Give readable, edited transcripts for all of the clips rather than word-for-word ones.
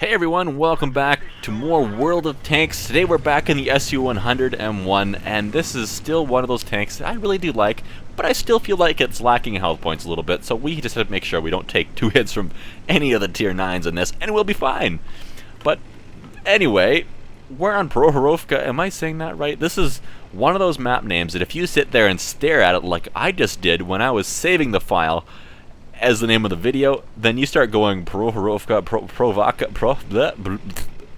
Hey everyone, welcome back to more World of Tanks. Today we're back in the SU-100M1, and this is still one of those tanks that I really do like, but I still feel like it's lacking health points a little bit, so we just have to make sure we don't take 2 hits from any of the tier 9s in this, and we'll be fine. But anyway, we're on Prokhorovka. Am I saying that right? This is one of those map names that if you sit there and stare at it like I just did when I was saving the file as the name of the video, then you start going Prokhorovka,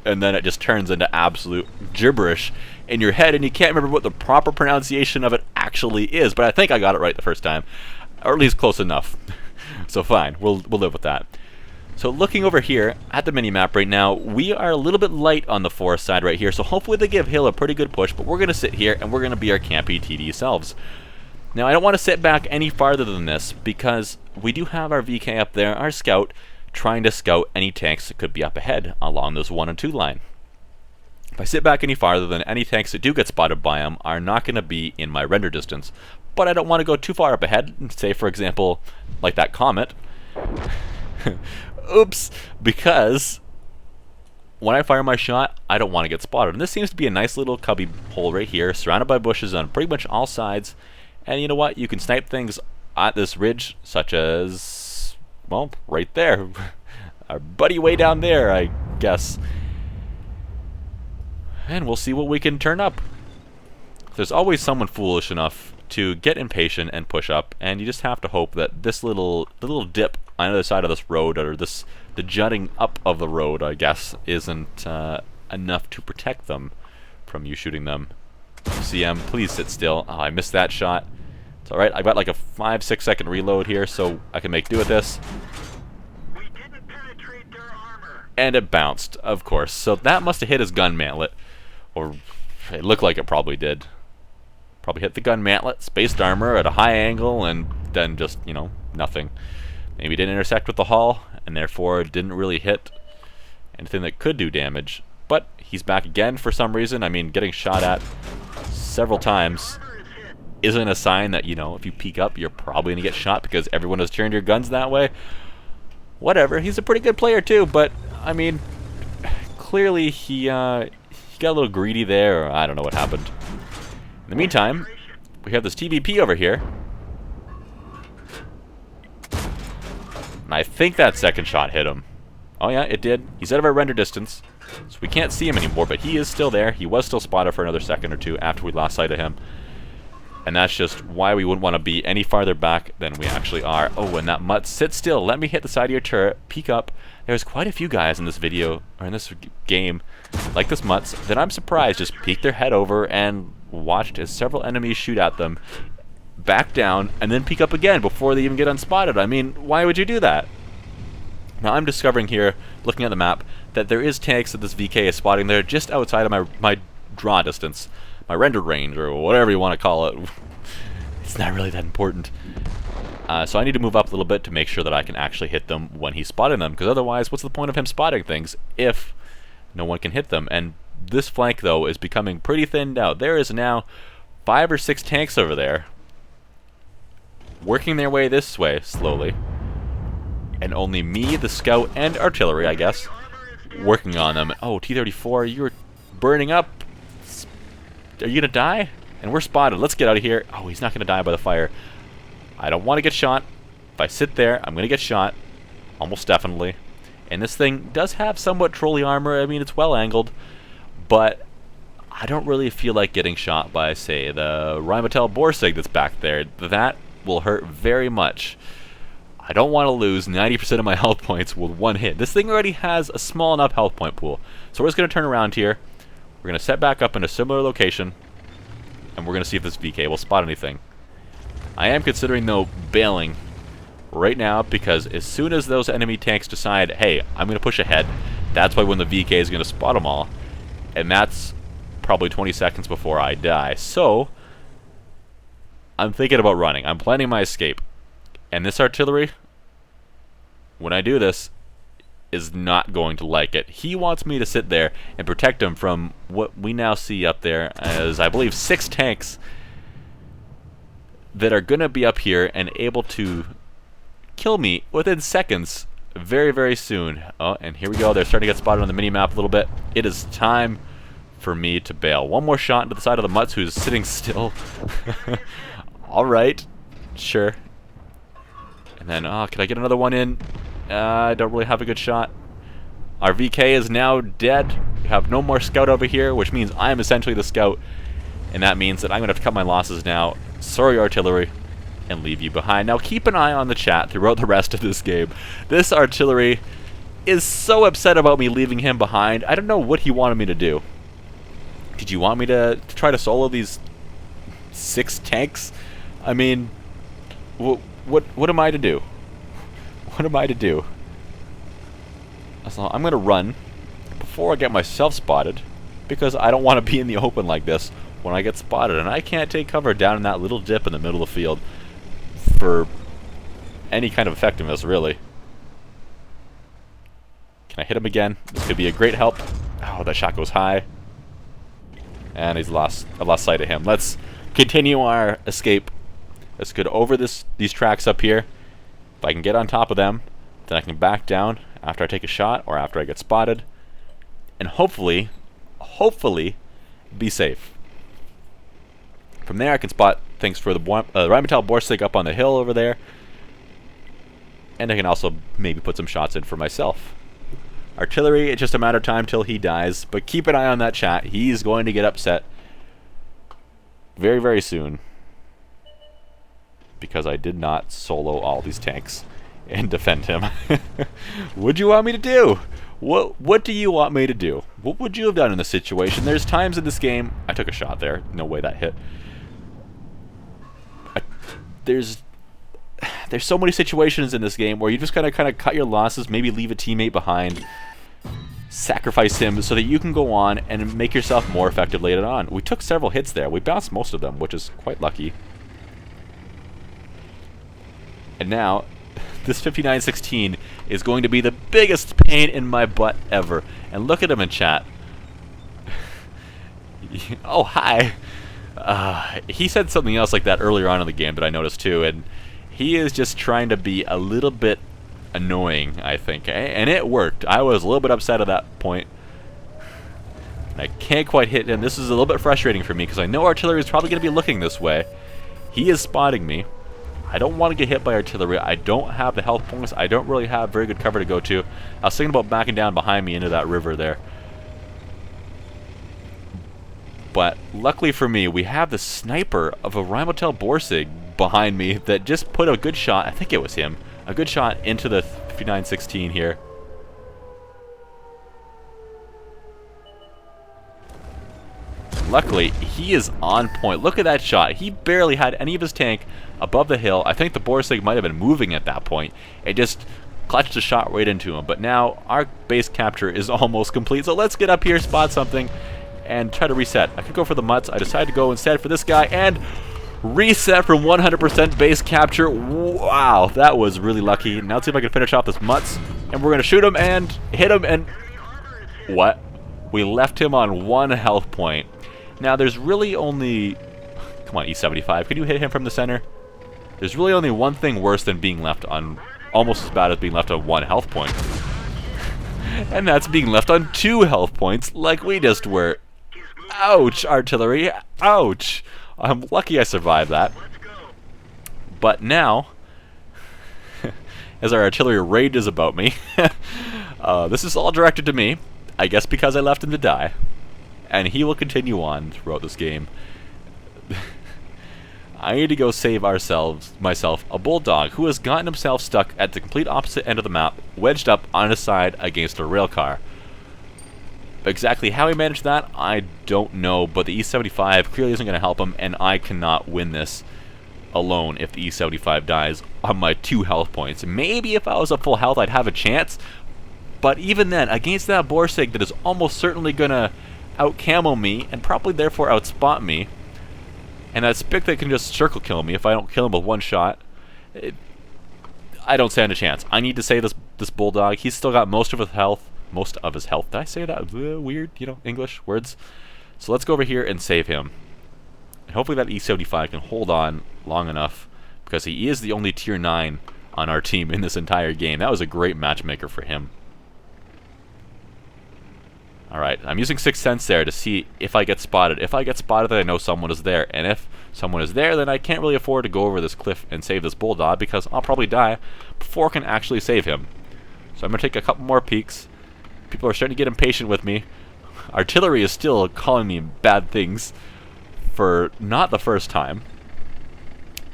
and then it just turns into absolute gibberish in your head, and you can't remember what the proper pronunciation of it actually is. But I think I got it right the first time, or at least close enough. So fine, we'll live with that. So looking over here at the mini-map right now, we are a little bit light on the forest side right here, so hopefully they give Hill a pretty good push, but we're going to sit here and we're going to be our campy TD selves. Now, I don't want to sit back any farther than this because we do have our VK up there, our scout, trying to scout any tanks that could be up ahead along this 1 and 2 line. If I sit back any farther, then any tanks that do get spotted by him are not going to be in my render distance. But I don't want to go too far up ahead, say for example, like that Comet. Oops, because when I fire my shot, I don't want to get spotted. And this seems to be a nice little cubby hole right here, surrounded by bushes on pretty much all sides. And you know what? You can snipe things at this ridge, such as, well, right there. Our buddy way down there, I guess. And we'll see what we can turn up. There's always someone foolish enough to get impatient and push up, and you just have to hope that this little dip on the other side of this road, or the jutting up of the road, I guess, isn't enough to protect them from you shooting them. CM, please sit still. Oh, I missed that shot. It's alright, I've got like a 5-6 second reload here, so I can make do with this. We didn't penetrate their armor. And it bounced, of course. So that must have hit his gun mantlet. Or it looked like it probably did. Probably hit the gun mantlet, spaced armor at a high angle, and then just, you know, nothing. Maybe it didn't intersect with the hull, and therefore it didn't really hit anything that could do damage. But he's back again for some reason. I mean, getting shot at several times isn't a sign that, you know, if you peek up, you're probably going to get shot because everyone has turned your guns that way. Whatever, he's a pretty good player too, but, I mean, clearly he got a little greedy there, or I don't know what happened. In the meantime, we have this TVP over here. And I think that second shot hit him. Oh yeah, it did. He's out of our render distance, so we can't see him anymore, but he is still there. He was still spotted for another second or two after we lost sight of him. And that's just why we wouldn't want to be any farther back than we actually are. Oh, and that mutt, sit still. Let me hit the side of your turret. Peek up. There's quite a few guys in this video, or in this game, like this mutts, that I'm surprised just peeked their head over and watched as several enemies shoot at them, back down, and then peek up again before they even get unspotted. I mean, why would you do that? Now, I'm discovering here, looking at the map, that there is tanks that this VK is spotting there just outside of my draw distance. My render range, or whatever you want to call it. It's not really that important. So I need to move up a little bit to make sure that I can actually hit them when he's spotting them, because otherwise, what's the point of him spotting things if no one can hit them? And this flank, though, is becoming pretty thinned out. There is now 5 or 6 tanks over there, working their way this way, slowly. And only me, the scout, and artillery, I guess, working on them. Oh, T-34, you're burning up. Are you gonna die? And we're spotted. Let's get out of here. Oh, he's not gonna die by the fire. I don't want to get shot. If I sit there, I'm gonna get shot. Almost definitely. And this thing does have somewhat trolley armor. I mean, it's well angled. But I don't really feel like getting shot by, say, the Rheinmetall Borsig that's back there. That will hurt very much. I don't want to lose 90% of my health points with one hit. This thing already has a small enough health point pool. So we're just going to turn around here. We're going to set back up in a similar location, and we're going to see if this VK will spot anything. I am considering, though, bailing right now, because as soon as those enemy tanks decide, hey, I'm going to push ahead, that's why when the VK is going to spot them all, and that's probably 20 seconds before I die. So, I'm thinking about running. I'm planning my escape. And this artillery, when I do this, is not going to like it. He wants me to sit there and protect him from what we now see up there as, I believe, 6 tanks that are going to be up here and able to kill me within seconds very, very soon. Oh, and here we go. They're starting to get spotted on the mini-map a little bit. It is time for me to bail. One more shot into the side of the Mutz, who's sitting still. Alright. Sure. And then, can I get another one in? I don't really have a good shot. Our VK is now dead. We have no more scout over here, which means I am essentially the scout. And that means that I'm going to have to cut my losses now. Sorry, artillery. And leave you behind. Now keep an eye on the chat throughout the rest of this game. This artillery is so upset about me leaving him behind. I don't know what he wanted me to do. Did you want me to try to solo these 6 tanks? I mean, what am I to do? What am I to do? So I'm going to run before I get myself spotted, because I don't want to be in the open like this when I get spotted, and I can't take cover down in that little dip in the middle of the field for any kind of effectiveness, really. Can I hit him again? This could be a great help. Oh, that shot goes high. And I lost sight of him. Let's continue our escape. Let's get over these tracks up here. If I can get on top of them, then I can back down after I take a shot or after I get spotted. And hopefully, be safe. From there I can spot things for the Rheinmetall Borsig up on the hill over there. And I can also maybe put some shots in for myself. Artillery, it's just a matter of time till he dies. But keep an eye on that chat. He's going to get upset very, very soon, because I did not solo all these tanks and defend him. What do you want me to do? What do you want me to do? What would you have done in this situation? There's times in this game... I took a shot there. No way that hit. There's so many situations in this game where you just gotta kind of cut your losses, maybe leave a teammate behind, sacrifice him so that you can go on and make yourself more effective later on. We took several hits there. We bounced most of them, which is quite lucky. And now, this 5916 is going to be the biggest pain in my butt ever. And look at him in chat. Oh, hi. He said something else like that earlier on in the game that I noticed too, and he is just trying to be a little bit annoying, I think. And it worked. I was a little bit upset at that point. And I can't quite hit him. This is a little bit frustrating for me because I know artillery is probably going to be looking this way. He is spotting me. I don't want to get hit by artillery. I don't have the health points. I don't really have very good cover to go to. I was thinking about backing down behind me into that river there. But luckily for me, we have the sniper of a Rheinmetall Borsig behind me that just put a good shot, I think it was him, a good shot into the 5916 here. Luckily, he is on point. Look at that shot. He barely had any of his tank above the hill. I think the Borsig might have been moving at that point. It just clutched a shot right into him. But now, our base capture is almost complete. So let's get up here, spot something, and try to reset. I could go for the Mutz. I decided to go instead for this guy, and reset from 100% base capture. Wow, that was really lucky. Now let's see if I can finish off this Mutz. And we're going to shoot him and hit him, and... what? We left him on 1 health point. Now, there's really only... come on, E75. Could you hit him from the center? There's really only one thing worse than being left on... almost as bad as being left on 1 health point. And that's being left on 2 health points, like we just were. Ouch, artillery. Ouch. I'm lucky I survived that. But now, as our artillery rages about me, this is all directed to me. I guess because I left him to die. And he will continue on throughout this game. I need to go save myself, a bulldog who has gotten himself stuck at the complete opposite end of the map, wedged up on his side against a rail car. Exactly how he managed that, I don't know, but the E75 clearly isn't going to help him, and I cannot win this alone if the E75 dies on my 2 health points. Maybe if I was at full health I'd have a chance, but even then, against that Borsig that is almost certainly going to out-camo me, and probably therefore outspot me, and that Spic that can just circle kill me if I don't kill him with 1 shot, I don't stand a chance. I need to save this bulldog. He's still got most of his health. Most of his health. Did I say that? Weird, you know, English words. So let's go over here and save him. And hopefully that E75 can hold on long enough, because he is the only tier 9 on our team in this entire game. That was a great matchmaker for him. Alright, I'm using Sixth Sense there to see if I get spotted. If I get spotted, then I know someone is there. And if someone is there, then I can't really afford to go over this cliff and save this bulldog, because I'll probably die before I can actually save him. So I'm going to take a couple more peeks. People are starting to get impatient with me. Artillery is still calling me bad things for not the first time.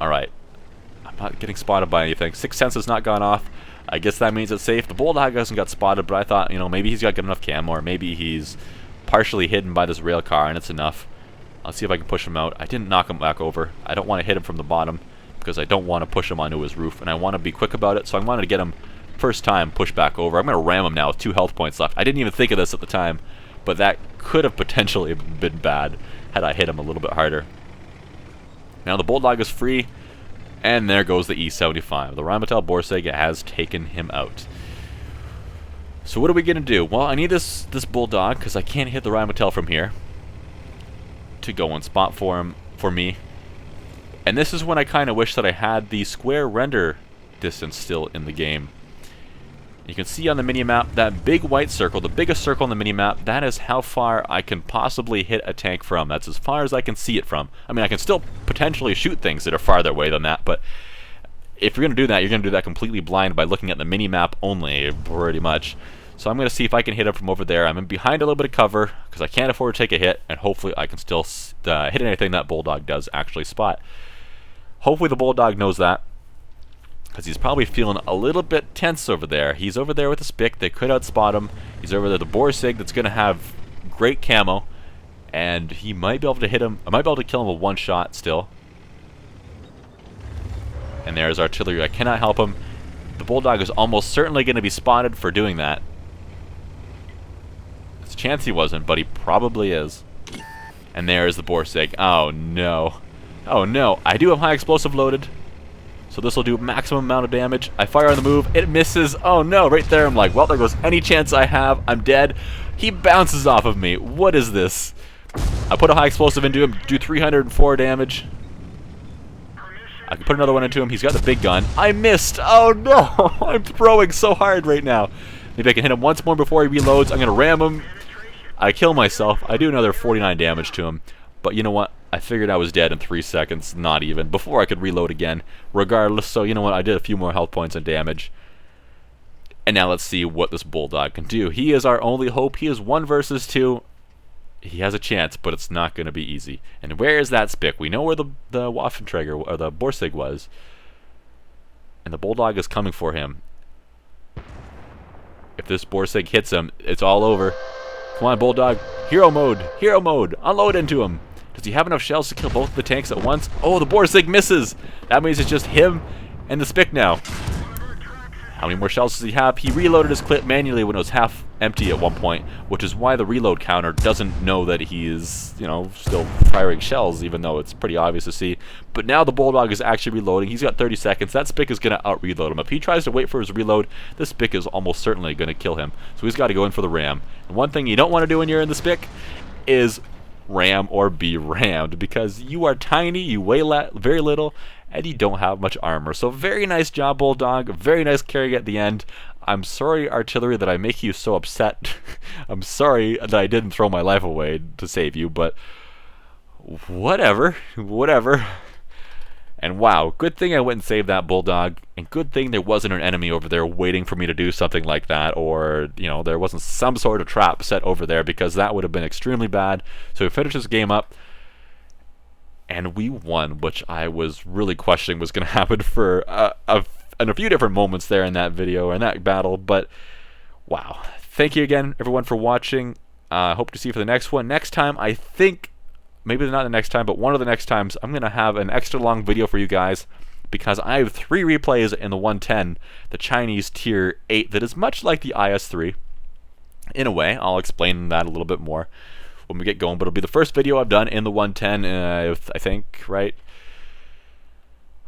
Alright. I'm not getting spotted by anything. Sixth Sense has not gone off. I guess that means it's safe. The bulldog hasn't got spotted, but I thought, you know, maybe he's got good enough camo, or maybe he's partially hidden by this rail car and it's enough. I'll see if I can push him out. I didn't knock him back over. I don't want to hit him from the bottom because I don't want to push him onto his roof, and I want to be quick about it, so I wanted to get him first time push back over. I'm going to ram him now with 2 health points left. I didn't even think of this at the time, but that could have potentially been bad had I hit him a little bit harder. Now the bulldog is free. And there goes the E75. The Rheinmetall Borsig has taken him out. So what are we going to do? Well, I need this bulldog, because I can't hit the Rheinmetall from here, to go and spot for him, for me. And this is when I kind of wish that I had the square render distance still in the game. You can see on the minimap that big white circle, the biggest circle on the minimap, that is how far I can possibly hit a tank from. That's as far as I can see it from. I mean, I can still potentially shoot things that are farther away than that, but if you're going to do that, you're going to do that completely blind by looking at the minimap only, pretty much. So I'm going to see if I can hit him from over there. I'm in behind a little bit of cover, because I can't afford to take a hit, and hopefully I can still hit anything that bulldog does actually spot. Hopefully the bulldog knows that, because he's probably feeling a little bit tense over there. He's over there with the Spic. They could outspot him. He's over there with the Borsig that's going to have great camo. And he might be able to hit him. I might be able to kill him with 1 shot still. And there's artillery. I cannot help him. The bulldog is almost certainly going to be spotted for doing that. There's a chance he wasn't, but he probably is. And there's the Borsig. Oh no. Oh no. I do have high explosive loaded, so this will do maximum amount of damage. I fire on the move. It misses. Oh no, right there I'm like, well, there goes any chance I have. I'm dead. He bounces off of me. What is this? I put a high explosive into him, do 304 damage. I can put another one into him. He's got the big gun. I missed. Oh no, I'm throwing so hard right now. Maybe I can hit him once more before he reloads. I'm going to ram him. I kill myself. I do another 49 damage to him. But you know what? I figured I was dead in 3 seconds, not even, before I could reload again, regardless. So you know what, I did a few more health points and damage. And now let's see what this bulldog can do. He is our only hope. He is 1 versus 2. He has a chance, but it's not going to be easy. And where is that Spic? We know where the Waffenträger, or the Borsig was. And the bulldog is coming for him. If this Borsig hits him, it's all over. Come on, bulldog. Hero mode. Hero mode. Unload into him. Does he have enough shells to kill both of the tanks at once? Oh, the Borsig misses! That means it's just him and the Spic now. How many more shells does he have? He reloaded his clip manually when it was half empty at one point, which is why the reload counter doesn't know that he is, you know, still firing shells, even though it's pretty obvious to see. But now the bulldog is actually reloading. He's got 30 seconds. That Spic is going to out-reload him. If he tries to wait for his reload, this Spic is almost certainly going to kill him. So he's got to go in for the ram. And one thing you don't want to do when you're in the Spic is ram or be rammed, because you are tiny, you weigh very little, and you don't have much armor. So very nice job, bulldog. Very nice carry at the end. I'm sorry, artillery, that I make you so upset. I'm sorry that I didn't throw my life away to save you, but whatever. And wow, good thing I went and saved that bulldog, and good thing there wasn't an enemy over there waiting for me to do something like that, or, you know, there wasn't some sort of trap set over there, because that would have been extremely bad. So we finished this game up, and we won, which I was really questioning was going to happen for in a few different moments there in that video, in that battle. But wow, thank you again, everyone, for watching. Hope to see you for the next one. Next time, I think, maybe not the next time, but one of the next times, I'm going to have an extra long video for you guys, because I have 3 replays in the 110, the Chinese Tier 8, that is much like the IS-3. In a way, I'll explain that a little bit more when we get going, but it'll be the first video I've done in the 110, I think, right?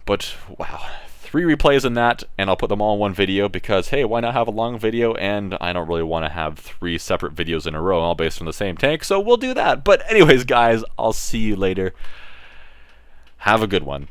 But wow, 3 replays in that, and I'll put them all in one video, because hey, why not have a long video? And I don't really want to have 3 separate videos in a row all based on the same tank, so we'll do that. But anyways, guys, I'll see you later. Have a good one.